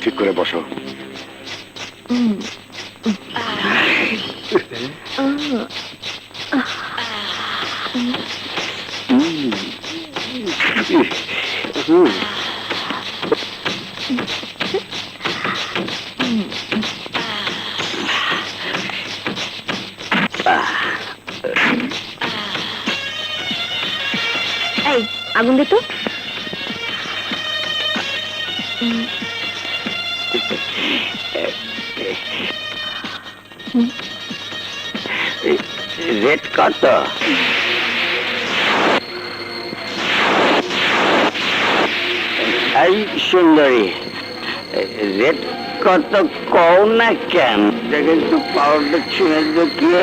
ঠিক করে বসো। এই আগুন দে তো। রেট কত? এই সুন্দরী, রেট কত কও না কেন? দেখে একটু পাউডার ছিঁড়ে দেখিয়ে।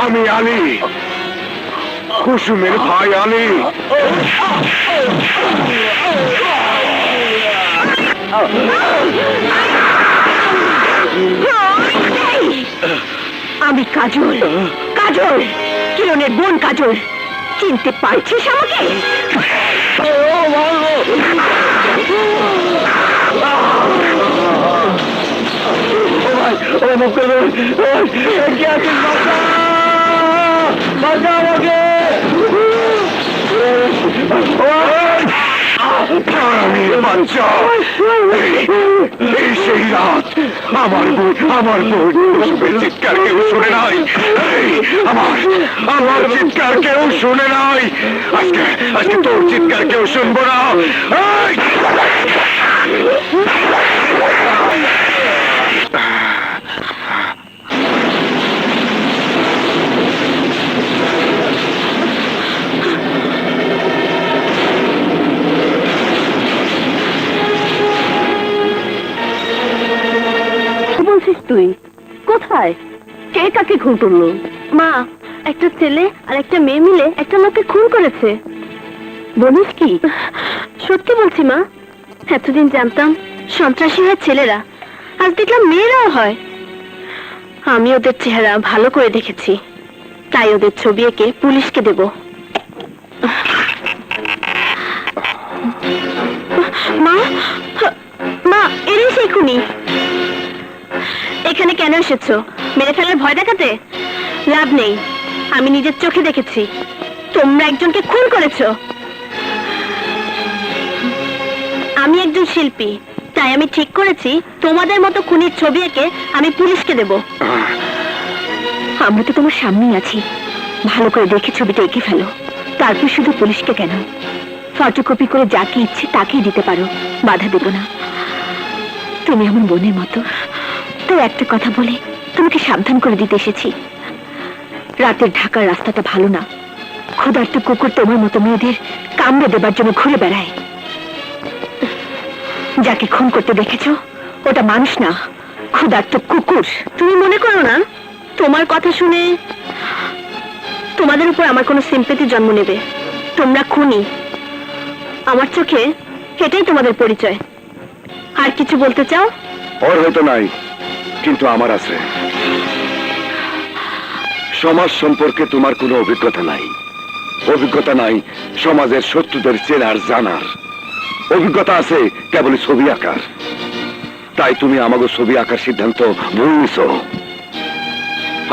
আমি আলী, কুসুমের ভাই আলী। আমি কাজল, কাজল, কিরণের বোন কাজল। চিনতে পারছিস আমাকে? সেই রাত আমার বোন কুসুমের চিৎকার কেউ শুনে নাই। আমার চিৎকার কেউ শুনে নাই। আজকে তোর চিৎকার কেউ শুনবো না। তুই কোথায়? কে কাকে খুন করলো? মা, একটা ছেলে আর একটা মেয়ে মিলে একটা লোককে খুন করেছে। বলিস কি? সত্যি বলছি মা। এতদিন জানতাম সন্ত্রাসী হয় ছেলেরা, আজ দেখলাম মেয়েরাও হয়। আমি ওদের চেহারা ভালো করে দেখেছি, তাই ওদের ছবি এঁকে পুলিশকে দেব। মা, মা, এরই সেই খুনি। এখানে কেন এসেছো? মেরে ফেলার ভয় দেখাতে? লাভ নেই, আমি নিজের চোখে দেখেছি তোমরা একজনকে খুন করেছো। আমি একজন শিল্পী, তাই আমি ঠিক করেছি তোমাদের মতো খুনির ছবি এঁকে আমি পুলিশকে দেব। আমরা তো তোমার সামনেই আছি, ভালো করে দেখে ছবিটা এঁকে ফেলো। তারপর শুধু পুলিশকে কেন, ফটোকপি করে যাকে ইচ্ছে তাকেই দিতে পারো, বাধা দেব না। তুমি আমার বোনের মতো, তো একটা কথা বলে তোমাকে সাবধান করে দিতে এসেছি। রাতের ঢাকার রাস্তাটা ভালো না, ক্ষুধার্ত কুকুর তোমার মতো মেয়েদের কামড়ে দেবার জন্য ঘুরে বেড়ায়। যাকে খুন করতে দেখেছো ওটা মানুষ না, ক্ষুধার্ত কুকুর। তুমি মনে করো না তোমার কথা শুনে তোমাদের উপর আমার কোনো সিম্পেথি জন্ম নেবে? তোমরা খুনি, আমার চোখে এটাই তোমাদের পরিচয়। আর কিছু বলতে চাও? ওর হয়তো নাই, কিন্তু আমার আছে। সমাজ সম্পর্কে তোমার কোনো অভিজ্ঞতা নাই, অভিজ্ঞতা নাই সমাজের শত্রুদের চেনার জানার। অভিজ্ঞতা আছে কেবল ছবি আঁকার। তাই তুমি আমাকে ছবি আঁকার সিদ্ধান্ত ভুল নিছো।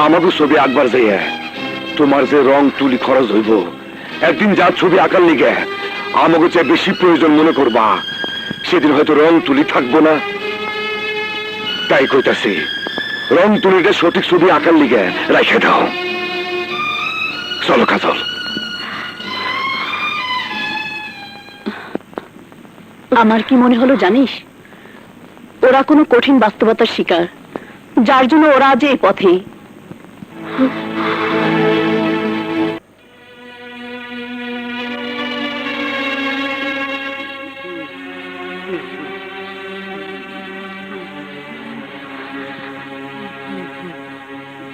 আমাকে ছবি আঁকবার যাইয়া তোমার যে রং তুলি খরচ হইব, একদিন যার ছবি আঁকার লিগে আমাকে চেয়ে বেশি প্রয়োজন মনে করবা, সেদিন হয়তো রং তুলি থাকবো না। তাই কইতাছি, রং তুলিটা সঠিক ছবি আঁকার লিগে রাখে দাও। চলো কাজল। আমার কি মনে হলো জানিস, ওরা কোনো কঠিন বাস্তবতার শিকার, যার জন্য ওরা আজ এই পথে।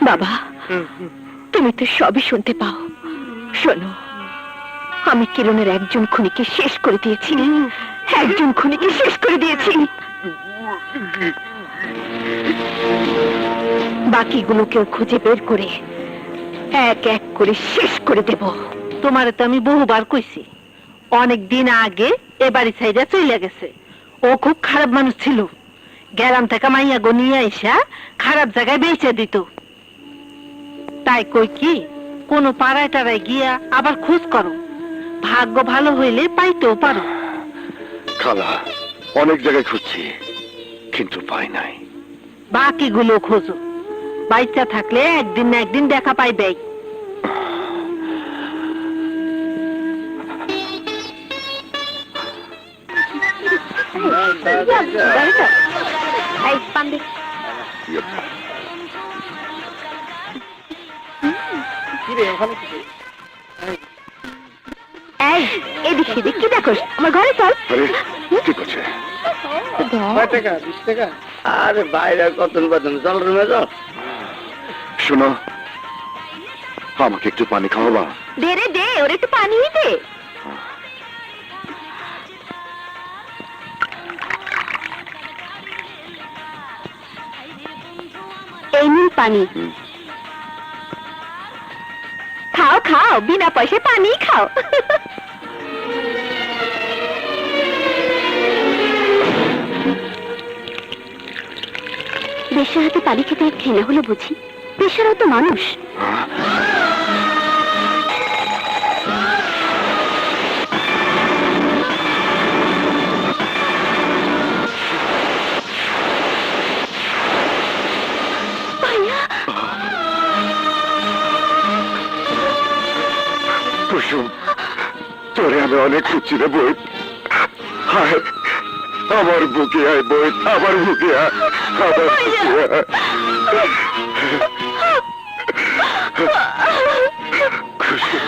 বাবা, তুমি তো সবই শুনতে পাও। শোনো, আমি কিরণের একজন খুনিকে শেষ করে দিয়েছি, একজন খুনিকে শেষ করে দিয়েছি। বাকিগুলোকেও খুঁজে বের করে এক এক করে শেষ করে দেব। তোমারে তো আমি বহুবার কইছি, অনেক দিন আগে এ বাড়ি ছাইরা চলে গেছে। ও খুব খারাপ মানুষ ছিল, গ্রাম থেকে মাইয়া গো নিয়ে আইসা খারাপ জায়গায় বেচে দিত। তাই কই কি, কোনো পাড়ায় টাড়ায় গিয়া আবার খোঁজ করো, ভাগ্য ভালো হইলে পাইতেও পারো। খালা, অনেক জায়গায় খুঁজছি কিন্তু পাই নাই। বাকিগুলো খোঁজো, বাচ্চা থাকলে একদিন না একদিন দেখা পাইবেই। এই, পান দে। এই, এদিক সেদিক কি দেখোস? আমার ঘরে চল। আরে ঠিক আছে, আরে বাইরে কতন কতন চল রুমে যাও। শোনো, আমাকে একটু পানি খাওয়াবা? দে রে দে, ওর একটু পানি দে। এই নিন পানি। খাও খাও, বিনা পয়সায় পানি খাও। বেশ্যার হাতে পানি খেতে ঘৃণা হলো বুঝি? বেশ্যারাও তো মানুষ। কুসুম, তোরে আমি অনেক খুঁজছি রে বই। হায়, আমার বুকে আয় বই, আমার বুকে আয়, আমার বুকে আয়। কুসুম,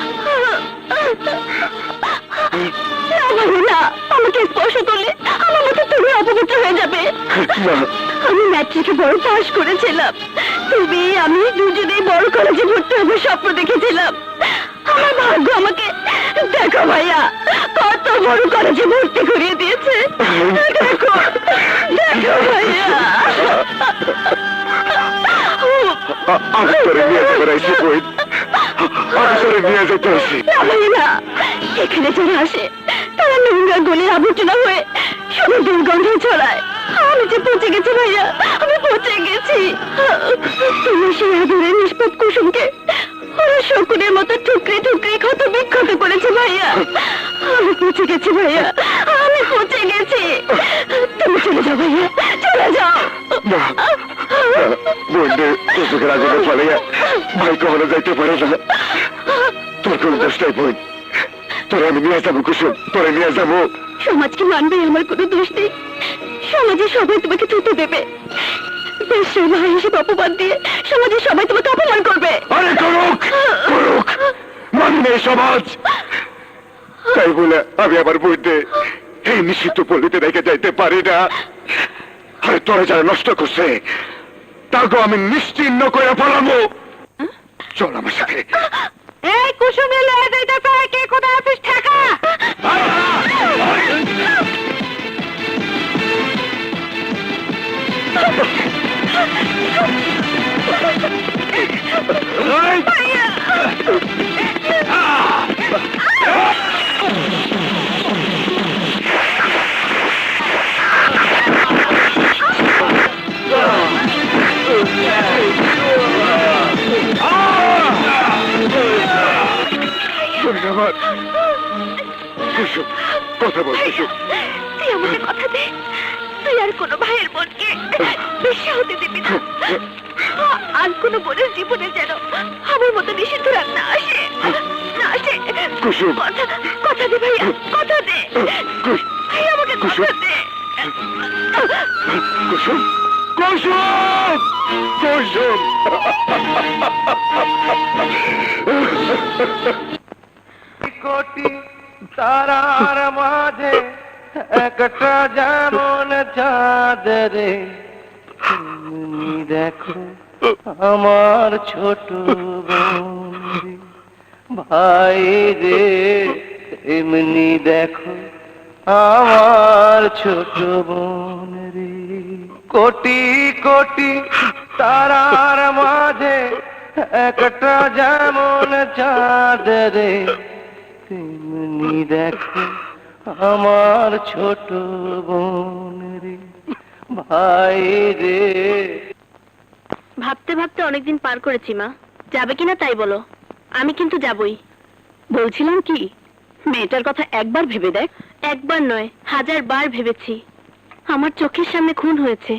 না, আমাকে স্পর্শ করলে আমার মতো তুমি অপবিত্র হয়ে যাবে। না, আমি ম্যাট্রিকে বড় পাশ করেছিলাম, তুমি আমি দুজনেই বড় কলেজে ভর্তি হবে স্বপ্ন দেখেছিলাম। আমার ভাগ্য আমাকে, দেখো ভাইয়া, কত বড় কলেজে ভর্তি করিয়ে দিয়েছে। দেখো দেখো ভাইয়া। আমি তোরে নিয়ে যেতে পারাইছি বই, আমি তোরে নিয়ে যেতে আসি। না ভাইয়া, এখানে যারা আসে তারা নোংরা গলির আবর্জনা হয়ে শুধু দুর্গন্ধ ছড়ায়। আমি যে পচে গেছি ভাইয়া, আমি পচে গেছি। তুমি সেই আদরের নিষ্পাপ কুসুমকে ওরা শকুনের মতো ঠুকরে ঠুকরে ক্ষত বিক্ষত করেছে ভাইয়া। আমি পচে গেছি ভাইয়া, আমি পচে গেছি। তুমি চলে যাও ভাইয়া, চলে যাও। না, বন্ধু তোকে রাজনে পালিয়া ভাই কখনো যাইতে পারে না। তোর কোন দোষ নাই বোন, তোরে আমি নিয়ে যাবো কুসুম, তোরে নিয়ে যাবো। সমাজ কি মানবে আমার কোনো দোষ নেই? সমাজে সবাই তোমাকে থুতু দেবে, দেশের ভাই হিসেবে অপমান দিয়ে সমাজে সবাই তোমাকে অপমান করবে। আরে করুক, করুক, মানি নেই সমাজ। তাই বলে আমি আমার বইতে এই নিষিদ্ধ পল্লীতে রেখে যাইতে পারি না। আরে তোরা যারা নষ্ট করছে তাকে আমি নিশ্চিহ্ন করে ফেলাবো। চল আমার সাথে। এই কুসুমে লয়ে যাইতেছে, কে কোথায় আছিস ঠেকা। আমার কুসুম, কথা বল কুসুম। তুই আমাকে কথা দে, তুই আর কোনো ভাইয়ের বোনকে বেশ্যা হতে দিবি না। আর কোনো বোনের জীবনে যেন আমার মতো নিষিদ্ধ রাত না আসে, না আসে। কুসুম, কথা দে ভাইয়া, কথা দে ভাইয়া, আমাকে কুসুম। কথা দে। কুসুম, কুসুম, কুসুম। কোটি তারার মাঝে একটা যেমন চাঁদ রে, তুমি দেখো আমার ছোট বোন রে। ভাই রে এমনি দেখো আমার ছোট বোন রে। কোটি কোটি তারার মাঝে একটা যেমন চাঁদ রে, তেমনি দেখো আমার ছোট বোন রে। ভাই রে। ভাবতে ভাবতে অনেকদিন পার করেছি মা, যাবে কিনা তাই বলো। আমি কিন্তু যাবই। বলছিলাম কি, মেয়েটার কথা একবার ভেবে দেখ। একবার নয়, 1000 বার ভেবেছি। আমার চোখের সামনে খুন হয়েছে,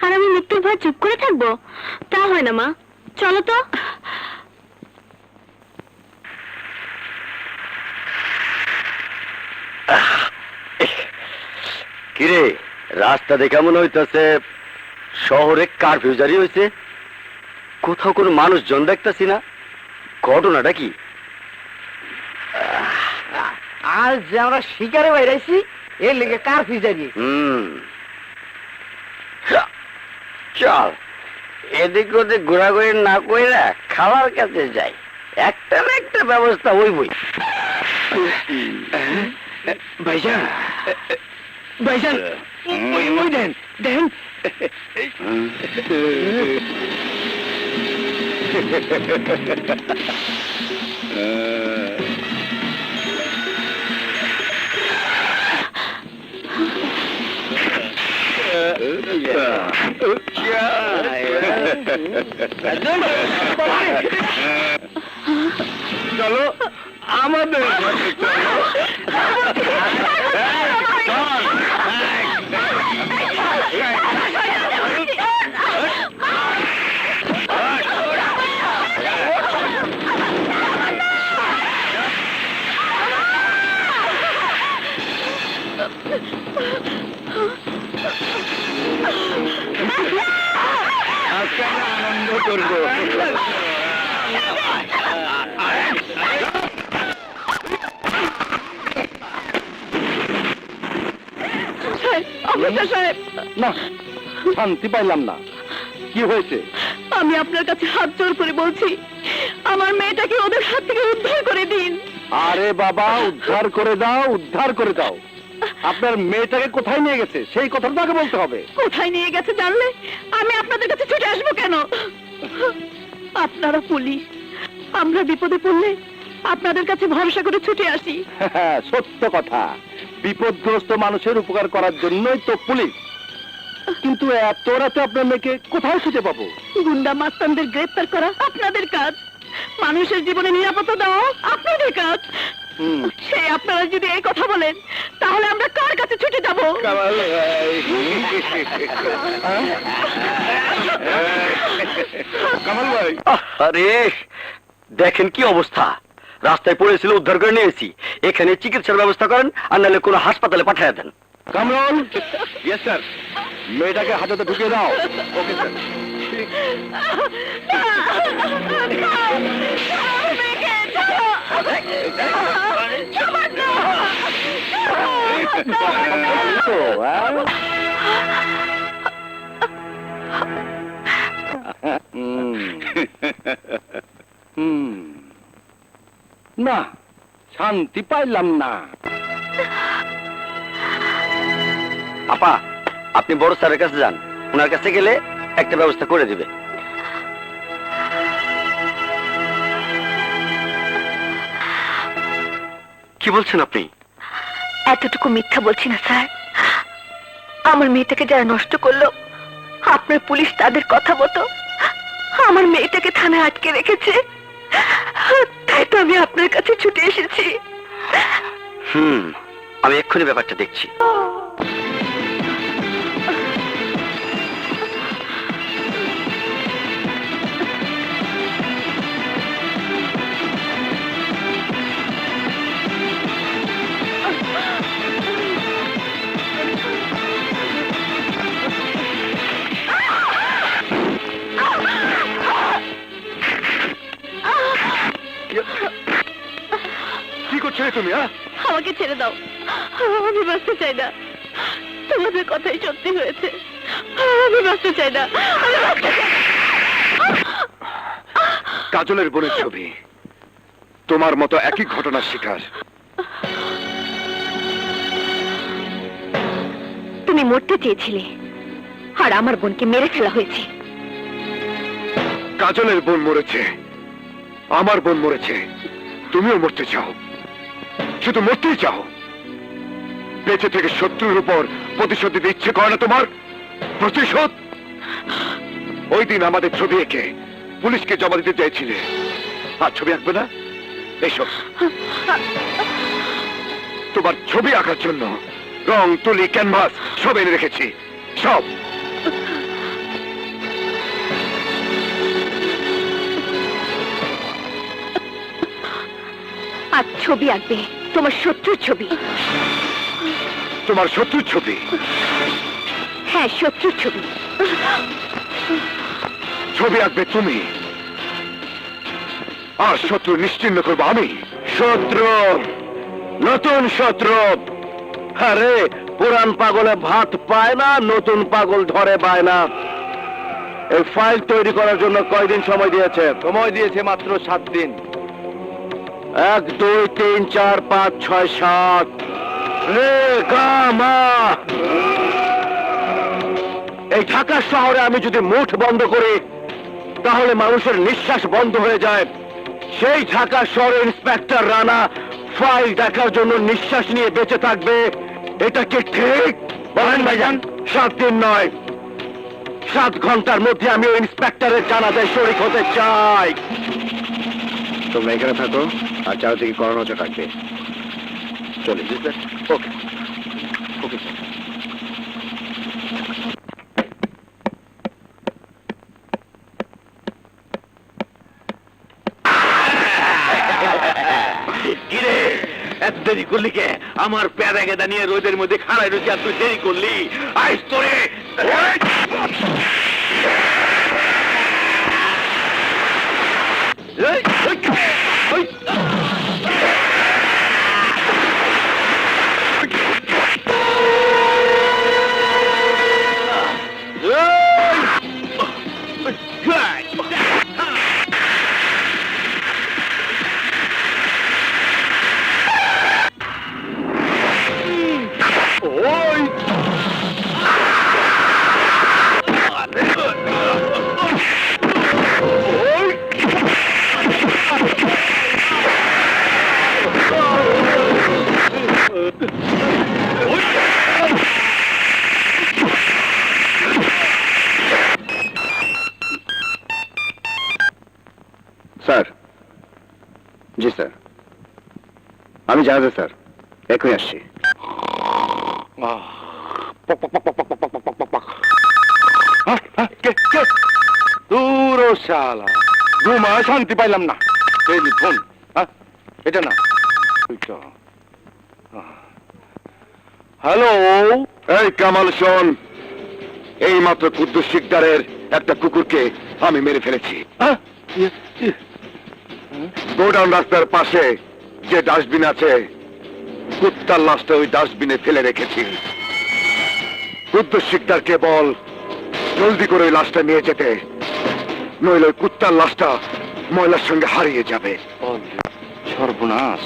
আর আমি মৃত্যুর ভয় চুপ করে থাকবো? তা হয় না মা, চলো তো। কিরে, রাস্তা দেখে মনে হইতেছে শহরে কারফিউ জারি হয়েছে। কোথাও কোনো মানুষজন দেখতেছি না, ঘটনাটা কি? আজ যে আমরা শিকারে বাইরাইছি, এর লেগে কারফিউ জারি। চল এদিক ওদিক ঘোরাঘুরি না কইরা খালার কাছে যাই, একটা না একটা ব্যবস্থা হইবই। ভাইজান, ভাইজান, ওই দেন দেন। চলো আমাদের সাথে চলো। আজকে আমরা আনন্দ করবো। না, শান্তি পাইলাম না। কি হয়েছে? আমি আপনার কাছে হাত জোর করে বলছি, আমার মেয়েটাকে ওদের হাত থেকে উদ্ধার করে দিন। আরে বাবা, উদ্ধার করে দাও, উদ্ধার করে দাও। আপনার মেয়েটাকে কোথায় নিয়ে গেছে সেই কথাটা আগে বলতে হবে। কোথায় নিয়ে গেছে জানলে আমি আপনাদের কাছে ছুটে আসবো কেন? আপনারা পুলিশ, আমরা বিপদে পড়লে আপনাদের কাছে ভরসা করে ছুটে আসি। হ্যাঁ, সত্য কথা। বিপদগ্রস্ত মানুষের উপকার করার জন্যই তো পুলিশ। কিন্তু এত রাতে আপনার মেয়েকে কোথায় খুঁজে পাবো? গুন্ডা মাস্তানদের গ্রেফতার করা আপনাদের কাজ, মানুষের জীবনে নিরাপত্তা দেওয়া আপনাদের কাজ। সেই আপনারা যদি এই কথা বলেন, তাহলে আমরা কার কাছে ছুটে যাব? কামাল ভাই, কামাল ভাই, আরে দেখেন কি অবস্থা, রাস্তায় পড়েছিল, উদ্ধার করে নিয়েছি। এখানে চিকিৎসার ব্যবস্থা করেন, আর নাহলে কোনো হাসপাতালে পাঠিয়ে দেন। কামরুল। Yes sir. মেয়েটাকে হাজতে ঢুকিয়ে দাও। Okay sir. না, শান্তি পাইলাম না। আপা, আপনি বড় স্যারের কাছে যান, ওনার কাছে গেলে একটা ব্যবস্থা করে দিবে। কি বলছেন আপনি? এতটুকু মিথ্যা বলছি না স্যার। আমার মেয়েটাকে যারা নষ্ট করলো, আপনার পুলিশ তাদের কথা মতো আমার মেয়েটাকে থানায় আটকে রেখেছে। তাই তো আমি আপনার কাছে ছুটে এসেছি। আমি এক্ষুনি ব্যাপারটা দেখছি। কে তুমি? আমাকে ছেড়ে দাও, আমি বাঁচতে চাই না। তোমাদের কথাই সত্যি হয়েছে, আমি বাঁচতে চাই না, আমি বাঁচতে চাই না। কাজলের বোনের ছবি, তোমার মতো একই ঘটনার শিকার। তুমি মরতে চেয়েছিলে, আর আমার বোনকে মেরে ফেলা হয়েছে। কাজলের বোন মরেছে, আমার বোন মরেছে, তুমিও মরতে চাও, শুধু মরতেই চাও। বেঁচে থেকে শত্রুর উপর প্রতিশোধ দিতে ইচ্ছে করে না তোমার? প্রতিশোধ? ওই দিন আমাদের ছবি এঁকে পুলিশকে জমা দিতে চাইছিলে, আর ছবি আঁকবে না? এসব তোমার ছবি আঁকার জন্য রং, তুলি, ক্যানভাস সব এনে রেখেছি, সব। আর ছবি আঁকবে তোমার শত্রুর ছবি। তোমার শত্রুর ছবি? হ্যাঁ, শত্রুর ছবি। ছবি আঁকবে তুমি, আর শত্রু নিশ্চিহ্ন করবো আমি। শত্রু, নতুন শত্রু। আরে পুরান পাগলে ভাত পায় না, নতুন পাগল ধরে পায় না। এই ফাইল তৈরি করার জন্য কয়দিন সময় দিয়েছে? সময় দিয়েছে মাত্র 7 দিন। 1 2 3 4 5 6 7 রে গামা। এই ঢাকা শহরে আমি যদি মুঠ বন্ধ করি, তাহলে মানুষের নিঃশ্বাস বন্ধ হয়ে যায়। সেই ঢাকা শহরের ইন্সপেক্টর রানা ফাইল দেখার জন্য নিঃশ্বাস নিয়ে বেঁচে থাকবে, এটা কি ঠিক? বলেন ভাইজান। 7 দিন নয়, 7 ঘন্টার মধ্যে আমি ওই ইন্সপেক্টরের জানাজায় শরীক হতে চাই। তোমরা এখানে থাকো, আর চারিদিকে কড়া নজর রাখবে। চলে বুঝলে? ওকে ওকে। কিরে এত দেরি করলি কে? আমার প্যাদা গেদা নিয়ে রোদের মধ্যে খাড়াই রয়েছে, আর তুই দেরি করলি? আইস তোরে। স্যার। জি স্যার, আমি জাহাজে স্যার, এখনই আসছি। দূর শালা, ঘুমায় শান্তি পাইলাম না। এই নি ফোন, এটা না, হ্যালো। এই কামাল শোন, এই মাত্র কুদ্দুস শিকদারের একটা কুকুরকে আমি মেরে ফেলেছি। গোডাউন রাস্তার পাশে যে ডাস্টবিন আছে, কুত্তার লাশটা ওই ডাস্টবিনে ফেলে রেখেছি। কুদ্দুস শিকদারকে বল জলদি করে ওই লাশটা নিয়ে যেতে, নইলে ওই কুত্তার লাশটা ময়লার সঙ্গে হারিয়ে যাবে। সর্বনাশ।